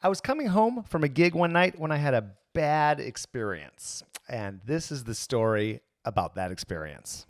I was coming home from a gig one night when I had a bad experience. And this is the story about that experience.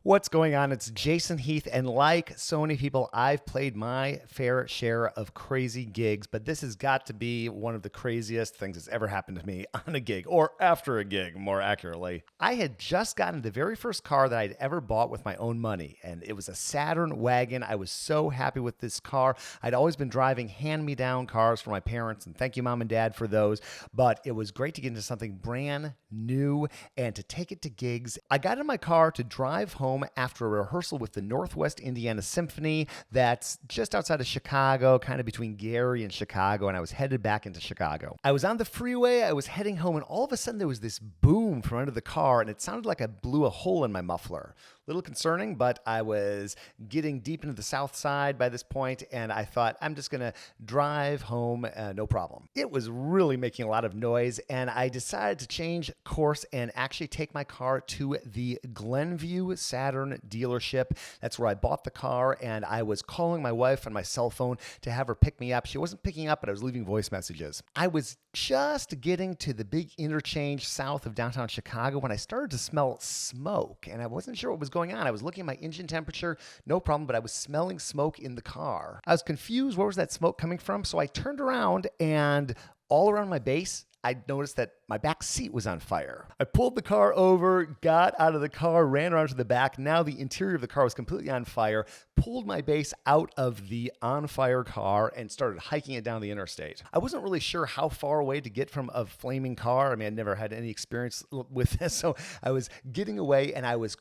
What's going on? It's Jason Heath, and like so many people, I've played my fair share of crazy gigs, but this has got to be one of the craziest things that's ever happened to me on a gig, or after a gig, more accurately. I had just gotten the very first car that I'd ever bought with my own money, and it was a Saturn wagon. I was so happy with this car. I'd always been driving hand-me-down cars for my parents, and thank you, Mom and Dad, for those, but it was great to get into something brand new and to take it to gigs. I got in my car to drive home after a rehearsal with the Northwest Indiana Symphony that's just outside of Chicago, kind of between Gary and Chicago, and I was headed back into Chicago. I was on the freeway, I was heading home, and all of a sudden there was this boom from under the car, and it sounded like I blew a hole in my muffler. Little concerning, but I was getting deep into the South Side by this point, and I thought, I'm just going to drive home, no problem. It was really making a lot of noise, and I decided to change course and actually take my car to the Glenview Saturn dealership. That's where I bought the car, and I was calling my wife on my cell phone to have her pick me up. She wasn't picking up, but I was leaving voice messages. I was just getting to the big interchange south of downtown Chicago when I started to smell smoke, and I wasn't sure what was going on. I was looking at my engine temperature, no problem, but I was smelling smoke in the car. I was confused. Where was that smoke coming from? So I turned around, and all around my base, I noticed that my back seat was on fire. I pulled the car over, got out of the car, ran around to the back. Now the interior of the car was completely on fire, pulled my base out of the on-fire car and started hiking it down the interstate. I wasn't really sure how far away to get from a flaming car. I mean, I'd never had any experience with this, so I was getting away, and I was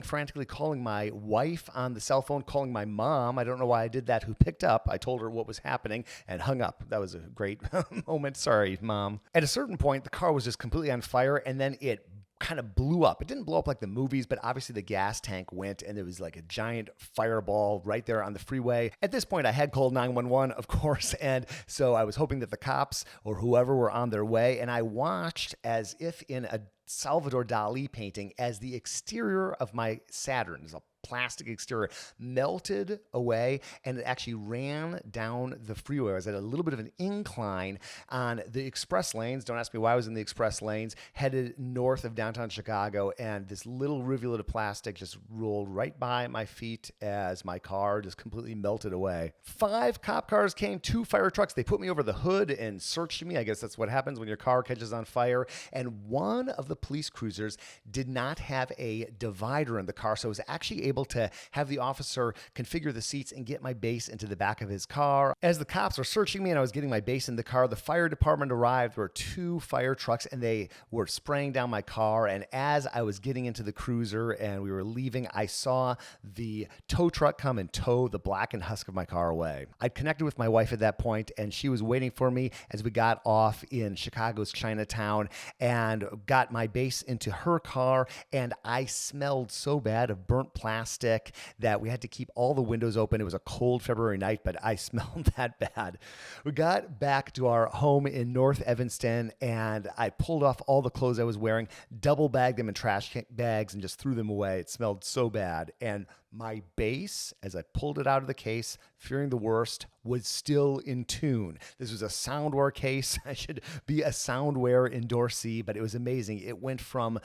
frantically calling my wife on the cell phone, calling my mom. I don't know why I did that, who picked up. I told her what was happening and hung up. That was a great moment. Sorry, Mom. At a certain point, the car was just completely on fire, and then it kind of blew up. It didn't blow up like the movies, but obviously the gas tank went, and there was like a giant fireball right there on the freeway. At this point, I had called 911, of course, and so I was hoping that the cops or whoever were on their way, and I watched as if in a Salvador Dali painting as the exterior of my Saturn, a plastic exterior, melted away, and it actually ran down the freeway. I was at a little bit of an incline on the express lanes. Don't ask me why I was in the express lanes, headed north of downtown Chicago, and this little rivulet of plastic just rolled right by my feet as my car just completely melted away. 5 cop cars came, 2 fire trucks. They put me over the hood and searched me. I guess that's what happens when your car catches on fire. And one of the police cruisers did not have a divider in the car, so I was actually able to have the officer configure the seats and get my base into the back of his car. As the cops were searching me and I was getting my base in the car, the fire department arrived. There were 2 fire trucks, and they were spraying down my car. And as I was getting into the cruiser and we were leaving, I saw the tow truck come and tow the blackened husk of my car away. I'd connected with my wife at that point, and she was waiting for me as we got off in Chicago's Chinatown and got my base into her car. And I smelled so bad of burnt plastic that we had to keep all the windows open. It was a cold February night, but I smelled that bad. We got back to our home in North Evanston, and I pulled off all the clothes I was wearing, double bagged them in trash bags, and just threw them away. It smelled so bad. And my bass, as I pulled it out of the case, fearing the worst, was still in tune. This was a Soundware case. I should be a Soundware endorsee, but it was amazing. It went from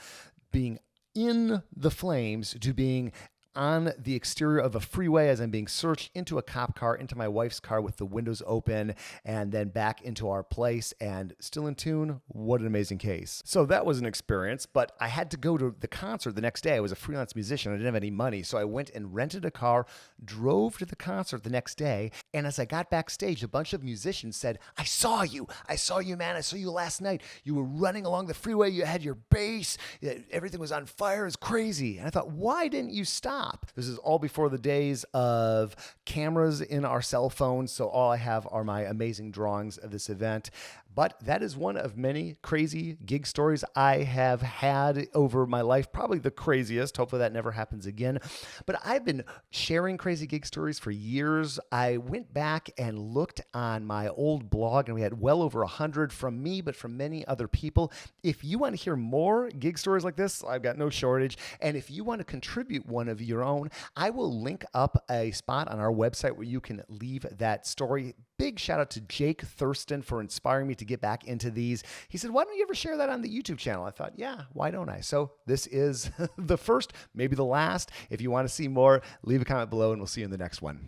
being in the flames to being on the exterior of a freeway as I'm being searched, into a cop car, into my wife's car with the windows open, and then back into our place and still in tune. What an amazing case. So that was an experience, but I had to go to the concert the next day. I was a freelance musician. I didn't have any money, so I went and rented a car, drove to the concert the next day, and as I got backstage, a bunch of musicians said, I saw you, man. I saw you last night. You were running along the freeway. You had your bass. Everything was on fire. It's crazy. And I thought, why didn't you stop? This is all before the days of cameras in our cell phones, so all I have are my amazing drawings of this event. But that is one of many crazy gig stories I have had over my life, probably the craziest. Hopefully that never happens again. But I've been sharing crazy gig stories for years. I went back and looked on my old blog, and we had well over 100 from me, but from many other people. If you want to hear more gig stories like this, I've got no shortage. And if you want to contribute one of your own, I will link up a spot on our website where you can leave that story. Big shout out to Jake Thurston for inspiring me to get back into these. He said, why don't you ever share that on the YouTube channel? I thought, yeah, why don't I? So this is the first, maybe the last. If you want to see more, leave a comment below and we'll see you in the next one.